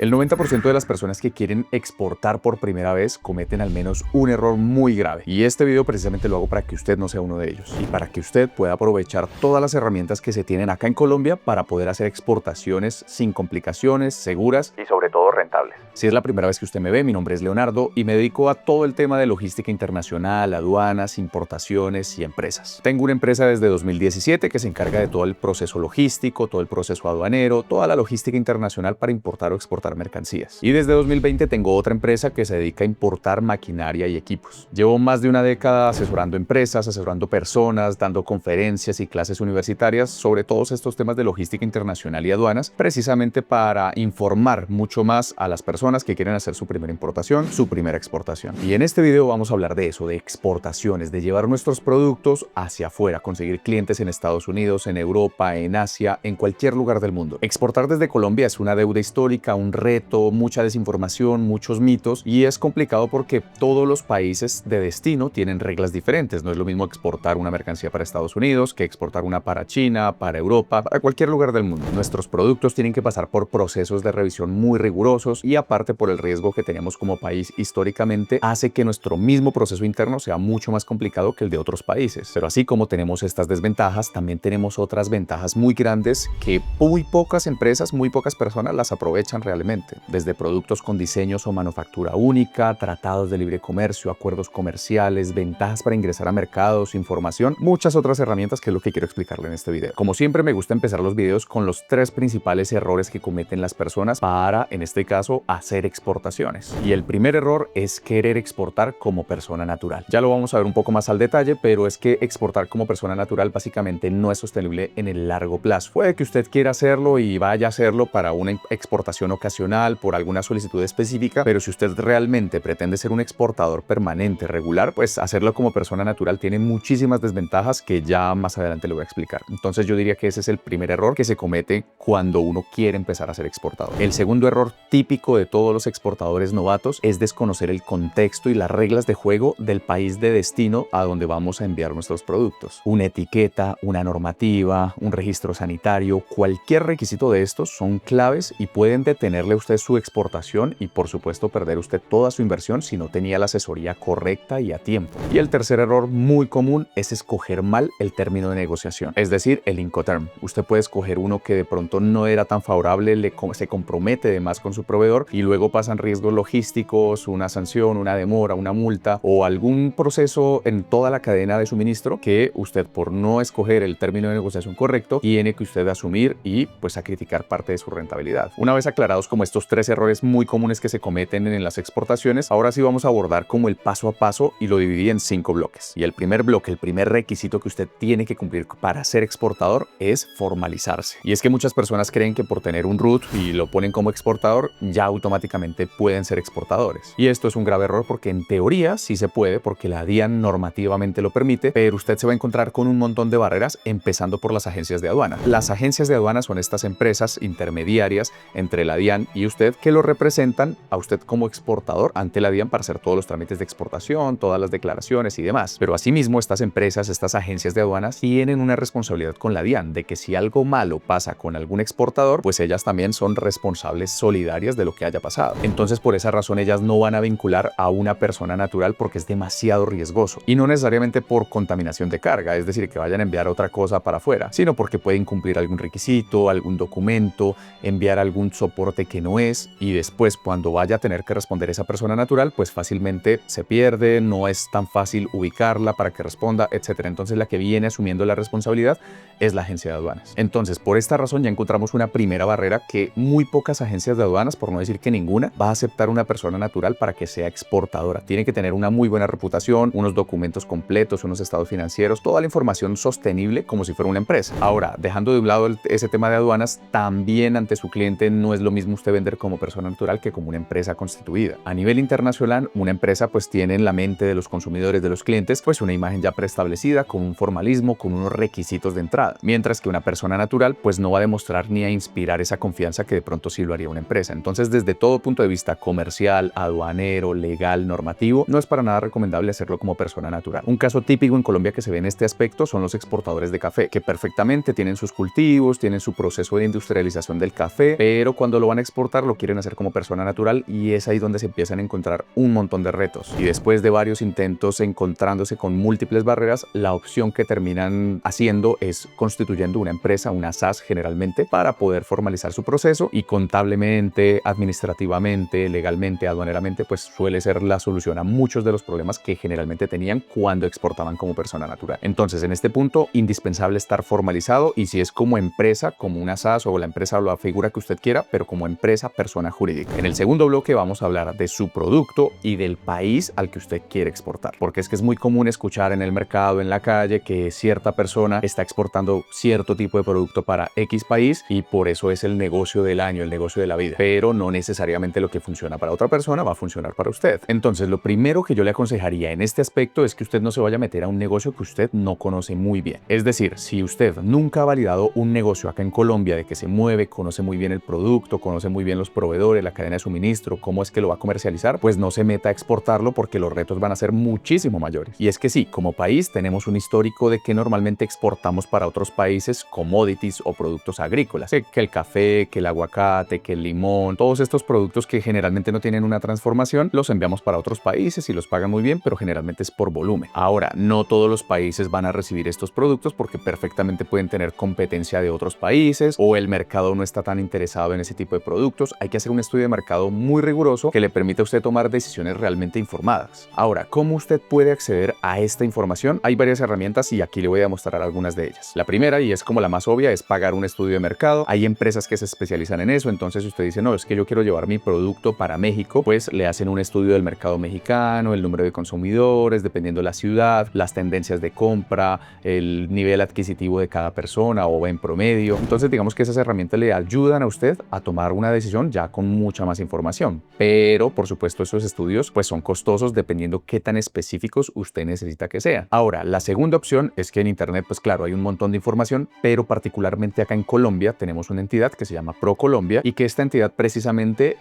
El 90% de las personas que quieren exportar por primera vez cometen al menos un error muy grave. Y este video precisamente lo hago para que usted no sea uno de ellos y para que usted pueda aprovechar todas las herramientas que se tienen acá en Colombia para poder hacer exportaciones sin complicaciones, seguras y sobre todo rentables. Si es la primera vez que usted me ve, mi nombre es Leonardo y me dedico a todo el tema de logística internacional, aduanas, importaciones y empresas. Tengo una empresa desde 2017 que se encarga de todo el proceso logístico, todo el proceso aduanero, toda la logística internacional para importar o exportar mercancías. Y desde 2020 tengo otra empresa que se dedica a importar maquinaria y equipos. Llevo más de una década asesorando empresas, asesorando personas, dando conferencias y clases universitarias sobre todos estos temas de logística internacional y aduanas, precisamente para informar mucho más a las personas que quieren hacer su primera importación, su primera exportación. Y en este video vamos a hablar de eso, de exportaciones, de llevar nuestros productos hacia afuera, conseguir clientes en Estados Unidos, en Europa, en Asia, en cualquier lugar del mundo. Exportar desde Colombia es una deuda histórica, un reto, mucha desinformación, muchos mitos, y es complicado porque todos los países de destino tienen reglas diferentes. No es lo mismo exportar una mercancía para Estados Unidos que exportar una para China, para Europa, para cualquier lugar del mundo. Nuestros productos tienen que pasar por procesos de revisión muy rigurosos y aparte por el riesgo que tenemos como país históricamente, hace que nuestro mismo proceso interno sea mucho más complicado que el de otros países. Pero así como tenemos estas desventajas, también tenemos otras ventajas muy grandes que muy pocas empresas, muy pocas personas las aprovechan realmente. Desde productos con diseños o manufactura única, tratados de libre comercio, acuerdos comerciales, ventajas para ingresar a mercados, información, muchas otras herramientas que es lo que quiero explicarle en este video. Como siempre, me gusta empezar los videos con los 3 principales errores que cometen las personas para, en este caso, hacer exportaciones. Y el primer error es querer exportar como persona natural. Ya lo vamos a ver un poco más al detalle, pero es que exportar como persona natural básicamente no es sostenible en el largo plazo. Puede que usted quiera hacerlo y vaya a hacerlo para una exportación ocasional, por alguna solicitud específica, pero si usted realmente pretende ser un exportador permanente, regular, pues hacerlo como persona natural tiene muchísimas desventajas que ya más adelante le voy a explicar. Entonces yo diría que ese es el primer error que se comete cuando uno quiere empezar a ser exportador. El segundo error típico de todos los exportadores novatos es desconocer el contexto y las reglas de juego del país de destino a donde vamos a enviar nuestros productos. Una etiqueta, una normativa, un registro sanitario, cualquier requisito de estos son claves y pueden detenerle a usted su exportación y por supuesto perder usted toda su inversión si no tenía la asesoría correcta y a tiempo. Y el tercer error muy común es escoger mal el término de negociación, es decir, el Incoterm. Usted puede escoger uno que de pronto no era tan favorable, se compromete de más con su proveedor y luego pasan riesgos logísticos, una sanción, una demora, una multa o algún proceso en toda la cadena de suministro que usted, por no escoger el término de negociación correcto, tiene que usted asumir y pues sacrificar parte de su rentabilidad. Una vez aclarados como estos 3 errores muy comunes que se cometen en las exportaciones, ahora sí vamos a abordar como el paso a paso y lo dividí en 5 bloques. Y el primer bloque, el primer requisito que usted tiene que cumplir para ser exportador es formalizarse. Y es que muchas personas creen que por tener un RUT y lo ponen como exportador, ya automáticamente pueden ser exportadores. Y esto es un grave error porque en teoría sí se puede porque la DIAN normativamente lo permite, pero usted se va a encontrar con un montón de barreras, empezando por las agencias de aduana. Las agencias de aduana son estas empresas intermediarias entre la DIAN y usted que lo representan a usted como exportador ante la DIAN para hacer todos los trámites de exportación, todas las declaraciones y demás. Pero asimismo, estas empresas, estas agencias de aduanas tienen una responsabilidad con la DIAN de que si algo malo pasa con algún exportador, pues ellas también son responsables solidarias de lo que haya pasado. Entonces, por esa razón, ellas no van a vincular a una persona natural porque es demasiado riesgoso. Y no necesariamente por contaminación de carga, es decir, que vayan a enviar otra cosa para afuera, sino porque pueden cumplir algún requisito, algún documento, enviar algún soporte que no es, y después cuando vaya a tener que responder esa persona natural, pues fácilmente se pierde, no es tan fácil ubicarla para que responda, etcétera. Entonces la que viene asumiendo la responsabilidad es la agencia de aduanas. Entonces, por esta razón ya encontramos una primera barrera que muy pocas agencias de aduanas, por no decir que ninguna, va a aceptar una persona natural para que sea exportadora. Tiene que tener una muy buena reputación, unos documentos completos, unos estados financieros, toda la información sostenible como si fuera una empresa. Ahora, dejando de un lado ese tema de aduanas, también ante su cliente no es lo mismo usted vender como persona natural que como una empresa constituida. A nivel internacional, una empresa pues tiene en la mente de los consumidores, de los clientes, pues una imagen ya preestablecida, con un formalismo, con unos requisitos de entrada. Mientras que una persona natural pues no va a demostrar ni a inspirar esa confianza que de pronto sí lo haría una empresa. Entonces, desde todo punto de vista comercial, aduanero, legal, normativo, no es para nada recomendable hacerlo como persona natural. Un caso típico en Colombia que se ve en este aspecto son los exportadores de café, que perfectamente tienen sus cultivos, tienen su proceso de industrialización del café, pero cuando lo van a exportar lo quieren hacer como persona natural y es ahí donde se empiezan a encontrar un montón de retos. Y después de varios intentos encontrándose con múltiples barreras, la opción que terminan haciendo es constituyendo una empresa, una SAS generalmente, para poder formalizar su proceso y contablemente, administrativamente, legalmente, aduaneramente, pues suele ser la solución a muchos de los problemas que generalmente tenían cuando exportaban como persona natural. Entonces, en este punto, indispensable estar formalizado y si es como empresa, como una SAS o la empresa o la figura que usted quiera, pero como empresa, persona jurídica. En el segundo bloque vamos a hablar de su producto y del país al que usted quiere exportar, porque es que es muy común escuchar en el mercado, en la calle, que cierta persona está exportando cierto tipo de producto para X país y por eso es el negocio del año, el negocio de la vida, pero no necesariamente lo que funciona para otra persona va a funcionar para usted. Entonces, lo primero que yo le aconsejaría en este aspecto es que usted no se vaya a meter a un negocio que usted no conoce muy bien. Es decir, si usted nunca ha validado un negocio acá en Colombia de que se mueve, conoce muy bien el producto, conoce muy bien los proveedores, la cadena de suministro, cómo es que lo va a comercializar, pues no se meta a exportarlo porque los retos van a ser muchísimo mayores. Y es que sí, como país tenemos un histórico de que normalmente exportamos para otros países commodities o productos agrícolas, que el café, que el aguacate, que el limón, todos estos productos que generalmente no tienen una transformación, los enviamos para otros países y los pagan muy bien, pero generalmente es por volumen. Ahora, no todos los países van a recibir estos productos porque perfectamente pueden tener competencia de otros países o el mercado no está tan interesado en ese tipo de productos. Hay que hacer un estudio de mercado muy riguroso que le permita a usted tomar decisiones realmente informadas. Ahora, ¿cómo usted puede acceder a esta información? Hay varias herramientas y aquí le voy a mostrar algunas de ellas. La primera, y es como la más obvia, es pagar un estudio de mercado. Hay empresas que se especializan en eso, entonces si usted dice, no, es que yo quiero llevar mi producto para México, pues le hacen un estudio del mercado mexicano, el número de consumidores, dependiendo de la ciudad, las tendencias de compra, el nivel adquisitivo de cada persona o en promedio. Entonces digamos que esas herramientas le ayudan a usted a tomar una decisión ya con mucha más información, pero por supuesto esos estudios pues son costosos dependiendo qué tan específicos usted necesita que sean. Ahora, la segunda opción es que en internet pues claro hay un montón de información, pero particularmente acá en Colombia tenemos una entidad que se llama ProColombia y que esta entidad precisamente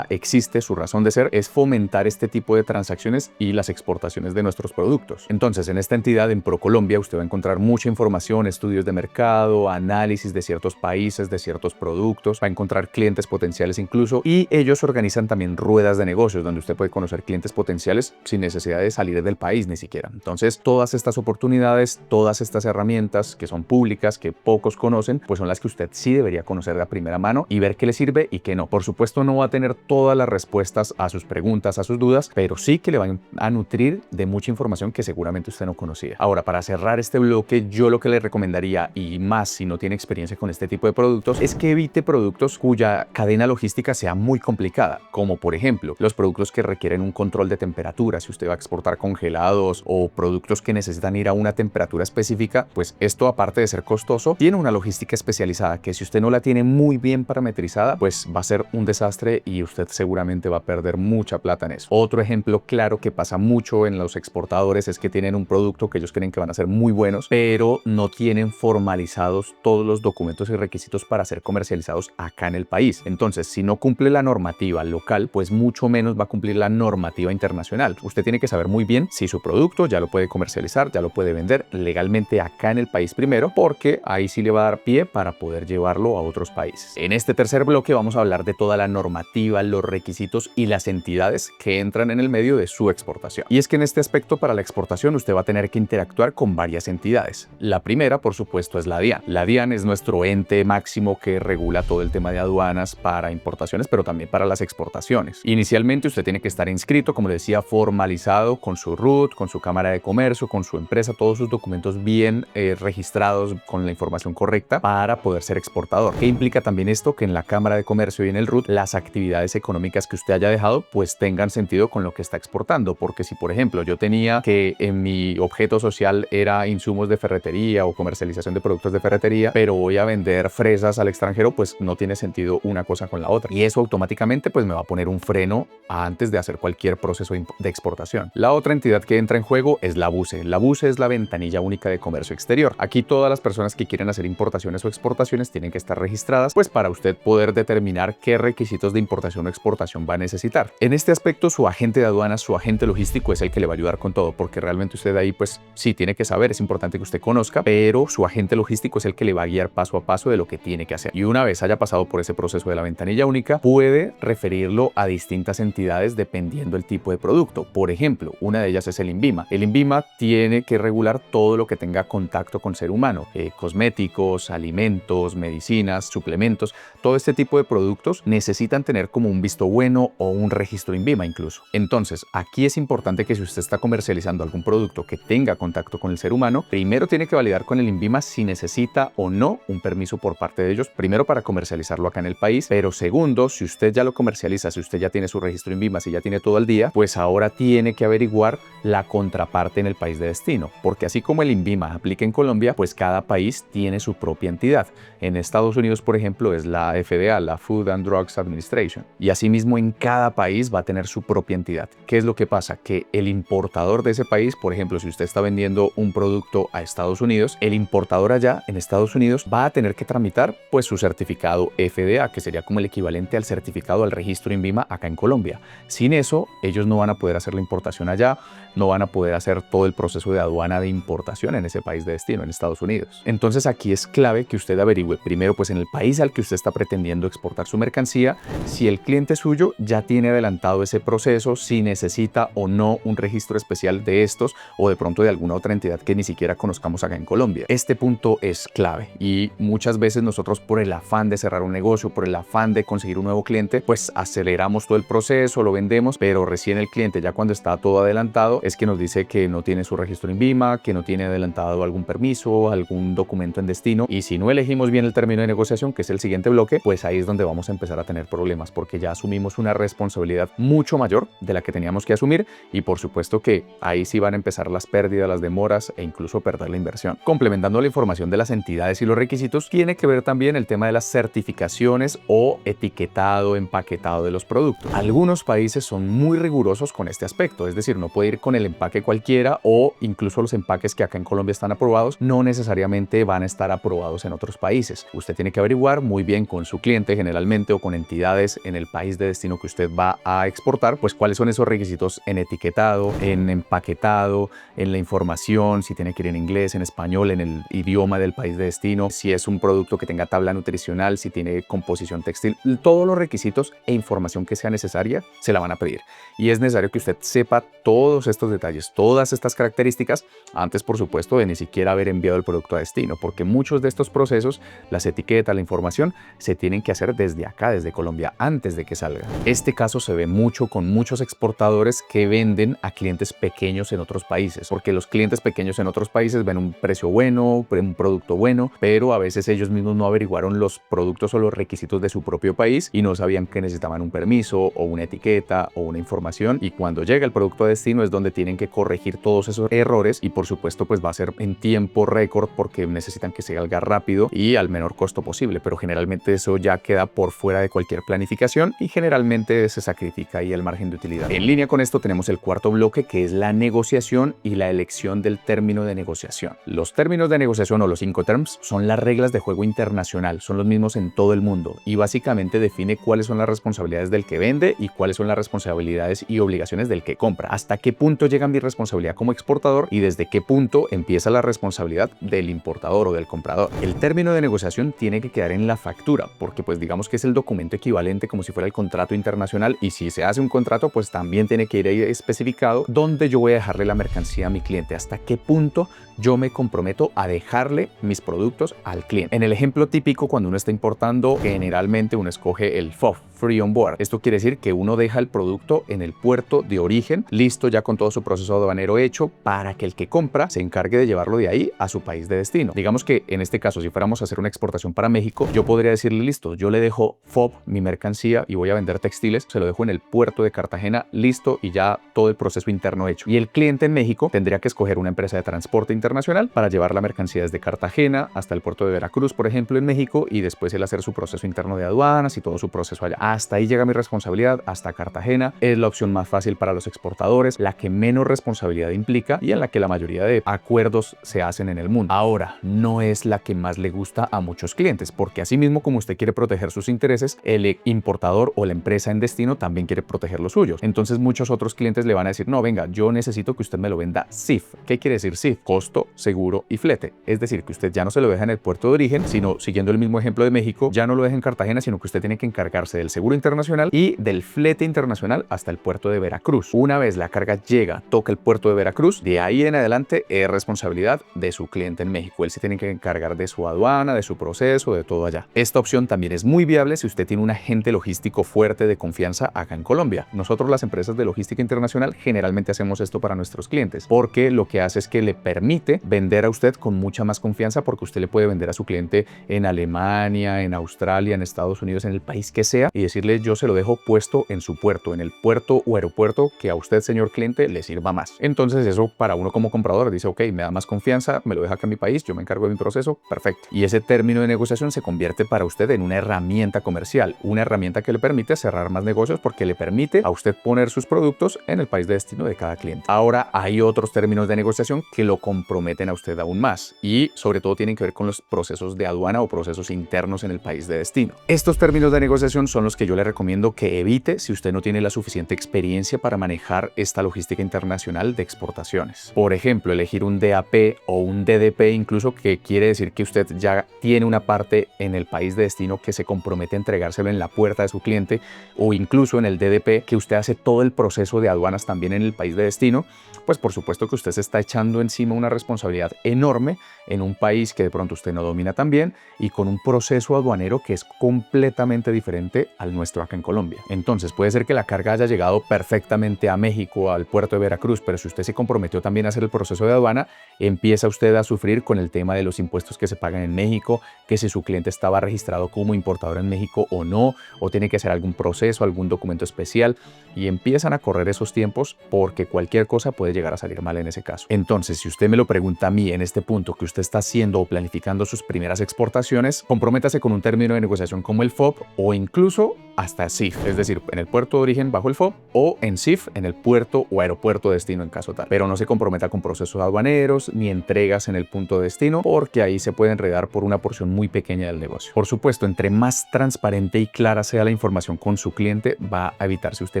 existe, su razón de ser es fomentar este tipo de transacciones y las exportaciones de nuestros productos. Entonces en esta entidad, en ProColombia, usted va a encontrar mucha información, estudios de mercado, análisis de ciertos países, de ciertos productos, va a encontrar clientes potenciales incluso, y ellos organizan también ruedas de negocios donde usted puede conocer clientes potenciales sin necesidad de salir del país ni siquiera. Entonces todas estas oportunidades, todas estas herramientas que son públicas, que pocos conocen, pues son las que usted sí debería conocer de primera mano y ver qué le sirve y qué no. Por supuesto no va a tener todas las respuestas a sus preguntas, a sus dudas, pero sí que le van a nutrir de mucha información que seguramente usted no conocía. Ahora, para cerrar este bloque, yo lo que le recomendaría, y más si no tiene experiencia con este tipo de productos, es que evite productos cuya cadena logística sea muy complicada, como por ejemplo los productos que requieren un control de temperatura. Si usted va a exportar congelados o productos que necesitan ir a una temperatura específica, pues esto, aparte de ser costoso, tiene una logística especializada que si usted no la tiene muy bien parametrizada, pues va a ser un desastre y usted seguramente va a perder mucha plata en eso. Otro ejemplo claro que pasa mucho en los exportadores es que tienen un producto que ellos creen que van a ser muy buenos, pero no tienen formalizados todos los documentos y requisitos para ser comercializados acá en el país. Entonces, si no cumple la normativa local, pues mucho menos va a cumplir la normativa internacional. Usted tiene que saber muy bien si su producto ya lo puede comercializar, ya lo puede vender legalmente acá en el país primero, porque ahí sí le va a dar pie para poder llevarlo a otros países. En este tercer bloque vamos a hablar de toda la normativa, los requisitos y las entidades que entran en el medio de su exportación. Y es que en este aspecto, para la exportación, usted va a tener que interactuar con varias entidades. La primera, por supuesto, es la DIAN. La DIAN es nuestro ente máximo que regula todo el tema de aduanas para importaciones, pero también para las exportaciones. Inicialmente usted tiene que estar inscrito, como le decía, formalizado con su RUT, con su cámara de comercio, con su empresa, todos sus documentos bien registrados con la información correcta para poder ser exportador. ¿Qué implica también esto? Que en la cámara de comercio y en el RUT las actividades económicas que usted haya dejado pues tengan sentido con lo que está exportando, porque si por ejemplo yo tenía que en mi objeto social era insumos de ferretería o comercialización de productos de ferretería, pero voy a vender fresas al extranjero, pues no tiene sentido una cosa con la otra, y eso automáticamente pues me va a poner un freno antes de hacer cualquier proceso de exportación. La otra entidad que entra en juego es la BUCE. La BUCE es la ventanilla única de comercio exterior. Aquí todas las personas que quieren hacer importaciones o exportaciones tienen que estar registradas, pues para usted poder determinar qué requisitos de importación o exportación va a necesitar. En este aspecto, su agente de aduanas, su agente logístico es el que le va a ayudar con todo, porque realmente usted ahí pues sí tiene que saber, es importante que usted conozca, pero su agente logístico es el que le va a guiar paso a paso de lo que tiene que hacer. Y una vez haya pasado por ese ese proceso de la ventanilla única, puede referirlo a distintas entidades dependiendo del tipo de producto. Por ejemplo, una de ellas es el INVIMA. El INVIMA tiene que regular todo lo que tenga contacto con ser humano, cosméticos, alimentos, medicinas, suplementos. Todo este tipo de productos necesitan tener como un visto bueno o un registro INVIMA incluso. Entonces, aquí es importante que si usted está comercializando algún producto que tenga contacto con el ser humano, primero tiene que validar con el INVIMA si necesita o no un permiso por parte de ellos, primero para comercializarlo acá en el país, pero segundo, si usted ya lo comercializa, si usted ya tiene su registro INVIMA, si ya tiene todo al día, pues ahora tiene que averiguar la contraparte en el país de destino, porque así como el INVIMA aplica en Colombia, pues cada país tiene su propia entidad. En Estados Unidos, por ejemplo, es la FDA, la Food and Drugs Administration, y asimismo en cada país va a tener su propia entidad. ¿Qué es lo que pasa? Que el importador de ese país, por ejemplo, si usted está vendiendo un producto a Estados Unidos, el importador allá en Estados Unidos va a tener que tramitar pues su certificado FDA, que sería como el equivalente al certificado al registro INVIMA acá en Colombia. Sin eso, ellos no van a poder hacer la importación allá, no van a poder hacer todo el proceso de aduana de importación en ese país de destino, en Estados Unidos. Entonces aquí es clave que usted averigüe primero pues en el país al que usted está pretendiendo exportar su mercancía, si el cliente suyo ya tiene adelantado ese proceso, si necesita o no un registro especial de estos o de pronto de alguna otra entidad que ni siquiera conozcamos acá en Colombia. Este punto es clave y muchas veces nosotros por el afán de cerrar un negocio, por el afán de conseguir un nuevo cliente, pues aceleramos todo el proceso, lo vendemos, pero recién el cliente ya cuando está todo adelantado es que nos dice que no tiene su registro INVIMA, que no tiene adelantado algún permiso, algún documento en destino, y si no elegimos bien el término de negociación, que es el siguiente bloque, pues ahí es donde vamos a empezar a tener problemas, porque ya asumimos una responsabilidad mucho mayor de la que teníamos que asumir, y por supuesto que ahí sí van a empezar las pérdidas, las demoras e incluso perder la inversión. Complementando la información de las entidades y los requisitos, tiene que ver también el tema de las certificaciones o etiquetado, empaquetado de los productos. Algunos países son muy rigurosos con este aspecto, es decir, no puede ir con el empaque cualquiera, o incluso los empaques que acá en Colombia están aprobados no necesariamente van a estar aprobados en otros países. Usted tiene que averiguar muy bien con su cliente generalmente o con entidades en el país de destino que usted va a exportar, pues cuáles son esos requisitos en etiquetado, en empaquetado, en la información, si tiene que ir en inglés, en español, en el idioma del país de destino, si es un producto que tenga tabla nutricional, si tiene composición textil, todos los requisitos e información que sea necesaria se la van a pedir. Y es necesario que usted sepa todos estos detalles, todas estas características, antes por supuesto de ni siquiera haber enviado el producto a destino, porque muchos de estos procesos, las etiquetas, la información, se tienen que hacer desde acá, desde Colombia, antes de que salga. Este caso se ve mucho con muchos exportadores que venden a clientes pequeños en otros países, porque los clientes pequeños en otros países ven un precio bueno, un producto bueno, pero a veces ellos mismos no averiguaron los productos o los requisitos de su propio país y no sabían que necesitaban un permiso o una etiqueta o una información, y cuando llega el producto a destino es donde tienen que corregir todos esos errores, y por supuesto pues va a ser en tiempo récord porque necesitan que se salga rápido y al menor costo posible, pero generalmente eso ya queda por fuera de cualquier planificación y generalmente se sacrifica ahí el margen de utilidad. En línea con esto tenemos el cuarto bloque, que es la negociación y la elección del término de negociación. Los términos de negociación o los Incoterms son las reglas de juego internacional, son los mismos en todo el mundo y básicamente define cuáles son las responsabilidades del que vende y cuáles son las responsabilidades y obligaciones del que compra, hasta qué punto llega mi responsabilidad como exportador y desde qué punto empieza la responsabilidad del importador o del comprador. El término de negociación tiene que quedar en la factura, porque pues digamos que es el documento equivalente como si fuera el contrato internacional, y si se hace un contrato pues también tiene que ir ahí especificado dónde yo voy a dejarle la mercancía a mi cliente, hasta qué punto yo me comprometo a dejarle mis productos al cliente. En el ejemplo típico, cuando uno está importando, generalmente uno escoge el FOB, Free on Board. Esto quiere decir que uno deja el producto en el puerto de origen, listo ya con todo su proceso aduanero hecho, para que el que compra se encargue de llevarlo de ahí a su país de destino. Digamos que en este caso, si fuéramos a hacer una exportación para México, yo podría decirle, listo, yo le dejo FOB mi mercancía y voy a vender textiles, se lo dejo en el puerto de Cartagena, listo, y ya todo el proceso interno hecho. Y el cliente en México tendría que escoger una empresa de transporte internacional para llevar la mercancía desde Cartagena hasta el puerto de Veracruz, por ejemplo, en México, y después él hacer su proceso interno de aduanas y todo su proceso allá. hasta ahí llega mi responsabilidad, hasta Cartagena. Es la opción más fácil para los exportadores, la que menos responsabilidad implica y en la que la mayoría de acuerdos se hacen en el mundo. Ahora, no es la que más le gusta a muchos clientes, porque así mismo como usted quiere proteger sus intereses, el importador o la empresa en destino también quiere proteger los suyos. Entonces muchos otros clientes le van a decir, no, venga, yo necesito que usted me lo venda CIF. ¿Qué quiere decir CIF? Costo, seguro y flete. Es decir, que usted ya no se lo deja en el puerto de origen, sino siguiendo el mismo ejemplo de México, ya no lo deja en Cartagena, sino que usted tiene que encargarse del seguro internacional y del flete internacional hasta el puerto de Veracruz. Una vez la carga llega, toca el puerto de Veracruz, de ahí en adelante es responsabilidad de su cliente en México. Él se tiene que encargar de su aduana, de su proceso, de todo allá. Esta opción también es muy viable si usted tiene un agente logístico fuerte de confianza acá en Colombia. Nosotros, las empresas de logística internacional, generalmente hacemos esto para nuestros clientes, porque lo que hace es que le permite vender a usted con mucha más confianza, porque usted le puede vender a su cliente en Alemania, en Australia, en Estados Unidos, en el país que sea, y decirle, yo se lo dejo puesto en su puerto, en el puerto o aeropuerto que a usted, señor cliente, le sirva más. Entonces eso para uno como comprador dice, ok, me da más confianza, me lo deja acá en mi país, yo me encargo de mi proceso, perfecto. Y ese término de negociación se convierte para usted en una herramienta comercial, una herramienta que le permite cerrar más negocios, porque le permite a usted poner sus productos en el país de destino de cada cliente. Ahora hay otros términos de negociación que lo comprometen a usted aún más, y sobre todo tienen que ver con los procesos de aduana o procesos internos en el país de destino. Estos términos de negociación son los que yo le recomiendo que evite si usted no tiene la suficiente experiencia para manejar esta logística internacional de exportaciones. Por ejemplo, elegir un DAP o un DDP incluso, que quiere decir que usted ya tiene una parte en el país de destino que se compromete a entregárselo en la puerta de su cliente, o incluso en el DDP que usted hace todo el proceso de aduanas también en el país de destino, pues por supuesto que usted se está echando encima una responsabilidad enorme en un país que de pronto usted no domina tan bien y con un proceso aduanero que es completamente diferente al nuestro acá en Colombia. Entonces puede ser que la carga haya llegado perfectamente a México, al puerto de Veracruz, pero si usted se comprometió también a hacer el proceso de aduana, empieza usted a sufrir con el tema de los impuestos que se pagan en México, que si su cliente estaba registrado como importador en México o no, o tiene que hacer algún proceso, algún documento especial, y empiezan a correr esos tiempos, porque cualquier cosa puede llegar a salir mal en ese caso. Entonces, si usted me lo pregunta a mí en este punto, que usted está haciendo o planificando sus primeras exportaciones, comprométase con un término de negociación como el FOB o incluso hasta CIF, es decir, en el puerto de origen bajo el FOB o en CIF en el puerto o aeropuerto de destino en caso tal. Pero no se comprometa con procesos aduaneros ni entregas en el punto de destino, porque ahí se puede enredar por una porción muy pequeña del negocio. Por supuesto, entre más transparente y clara sea la información con su cliente, va a evitarse usted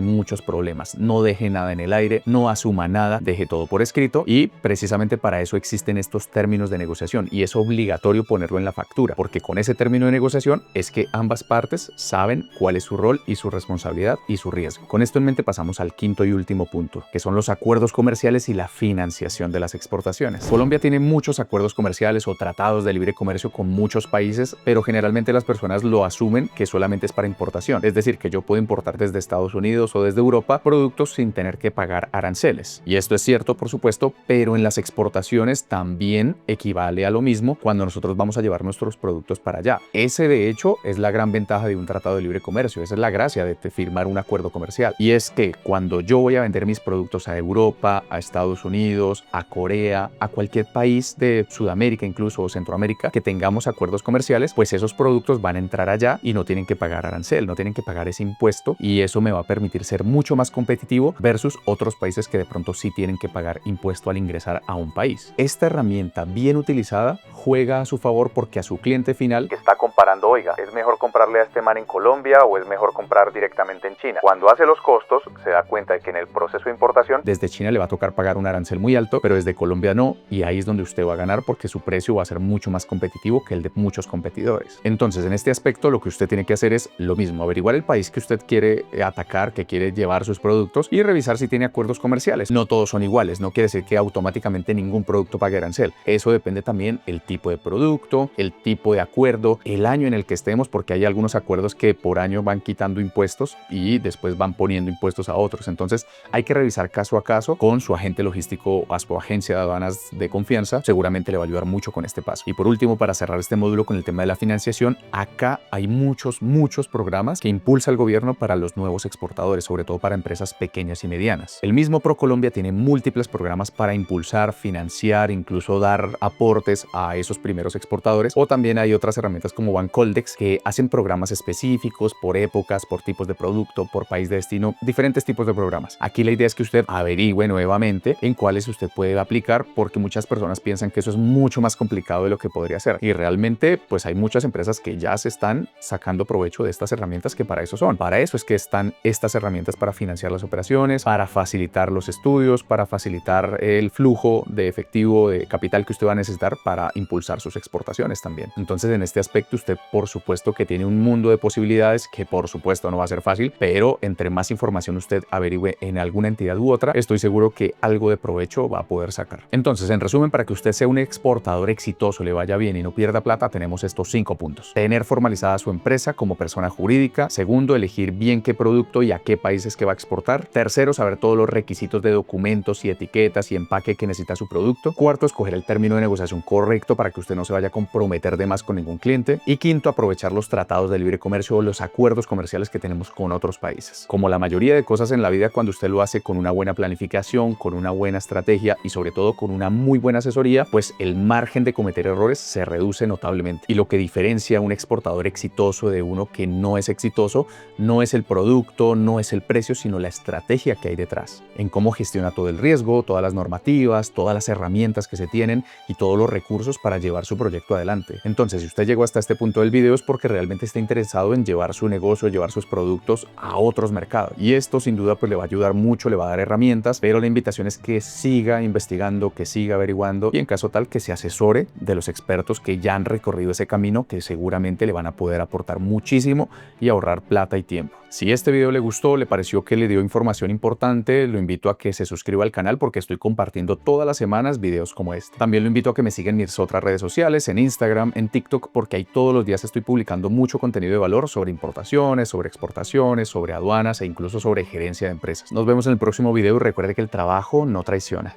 muchos problemas. No deje nada en el aire, no asuma nada, deje todo por escrito, y precisamente para eso existen estos términos de negociación, y es obligatorio ponerlo en la factura, porque con ese término de negociación es que ambas partes saben cuál es su rol y su responsabilidad y su riesgo. Con esto en mente pasamos al quinto y último punto, que son los acuerdos comerciales y la financiación de las exportaciones. Colombia tiene muchos acuerdos comerciales o tratados de libre comercio con muchos países, pero generalmente las personas lo asumen que solamente es para importación, es decir, que yo puedo importar desde Estados Unidos o desde Europa productos sin tener que pagar aranceles. Y esto es cierto, por supuesto, pero en las exportaciones también equivale a lo mismo cuando nosotros vamos a llevar nuestros productos para allá. Ese, de hecho, es la gran ventaja de un tratado de libre comercio. Esa es la gracia de firmar un acuerdo comercial. Y es que cuando yo voy a vender mis productos a Europa, a Estados Unidos, a Corea, a cualquier país de Sudamérica incluso o Centroamérica que tengamos acuerdos comerciales, pues esos productos van a entrar allá y no tienen que pagar arancel, no tienen que pagar ese impuesto, y eso me va a permitir ser mucho más competitivo versus otros países que de pronto sí tienen que pagar impuesto al ingresar a un país. Esta herramienta bien utilizada juega a su favor, porque a su cliente final que está comparando, oiga, ¿es mejor comprarle a este man en Colombia o es mejor comprar directamente en China? Cuando hace los costos, se da cuenta de que en el proceso de importación desde China le va a tocar pagar un arancel muy alto, pero desde Colombia no, y ahí es donde usted va a ganar, porque su precio va a ser mucho más competitivo que el de muchos competidores. Entonces, en este aspecto, lo que usted tiene que hacer es lo mismo: averiguar el país que usted quiere atacar, que quiere llevar sus productos, y revisar si tiene acuerdos comerciales. No todos son iguales, no quiere decir que automáticamente ningún producto pague arancel. Eso depende también el tipo de producto, el tipo de acuerdo, el año en el que estemos, porque hay algunos acuerdos que por año van quitando impuestos y después van poniendo impuestos a otros. Entonces hay que revisar caso a caso con su agente logístico o su agencia de aduanas de confianza. Seguramente le va a ayudar mucho con este paso. Y por último, para cerrar este módulo con el tema de la financiación, acá hay muchos programas que impulsa el gobierno para los nuevos exportadores, sobre todo para empresas pequeñas y medianas. El mismo ProColombia tiene múltiples programas para impulsar, financiar, incluso dar aportes a esos primeros exportadores, o también hay otras herramientas como Coldex, que hacen programas específicos por épocas, por tipos de producto, por país de destino, diferentes tipos de programas. Aquí la idea es que usted averigüe nuevamente en cuáles usted puede aplicar, porque muchas personas piensan que eso es mucho más complicado de lo que podría ser. Y realmente, pues hay muchas empresas que ya se están sacando provecho de estas herramientas que para eso son. Para eso es que están estas herramientas, para financiar las operaciones, para facilitar los estudios, para facilitar el flujo de efectivo, de capital que usted va a necesitar para impulsar sus exportaciones también. Entonces, en este aspecto, usted por supuesto que tiene un mundo de posibilidades que por supuesto no va a ser fácil, pero entre más información usted averigüe en alguna entidad u otra, estoy seguro que algo de provecho va a poder sacar. Entonces, en resumen, para que usted sea un exportador exitoso, le vaya bien y no pierda plata, tenemos estos 5 puntos. Tener formalizada su empresa como persona jurídica. Segundo, elegir bien qué producto y a qué países que va a exportar. Tercero, saber todos los requisitos de documentos y etiquetas y empaque que necesita su producto. Cuarto, escoger el término de negociación correcto para que usted no se vaya a comprometer de más con ningún cliente. Y quinto, aprovechar los tratados de libre comercio o los acuerdos comerciales que tenemos con otros países. Como la mayoría de cosas en la vida, cuando usted lo hace con una buena planificación, con una buena estrategia y sobre todo con una muy buena asesoría, pues el margen de cometer errores se reduce notablemente. Y lo que diferencia a un exportador exitoso de uno que no es exitoso no es el producto, no es el precio, sino la estrategia que hay detrás, en cómo gestiona todo el riesgo, todas las normativas, todas las herramientas que se tienen y todos los recursos para llevar su proyecto adelante. Entonces, si usted llegó hasta este punto del video es porque realmente está interesado en llevar su negocio, llevar sus productos a otros mercados. Y esto sin duda pues le va a ayudar mucho, le va a dar herramientas, pero la invitación es que siga investigando, que siga averiguando y en caso tal que se asesore de los expertos que ya han recorrido ese camino, que seguramente le van a poder aportar muchísimo y ahorrar plata y tiempo. Si este video le gustó, le pareció que le dio información importante, lo invito a que se suscriba al canal porque estoy compartiendo todas las semanas videos como este. También lo invito a que me siga en mis otras redes sociales, en Instagram, en TikTok, porque ahí todos los días estoy publicando mucho contenido de valor sobre importaciones, sobre exportaciones, sobre aduanas e incluso sobre gerencia de empresas. Nos vemos en el próximo video y recuerde que el trabajo no traiciona.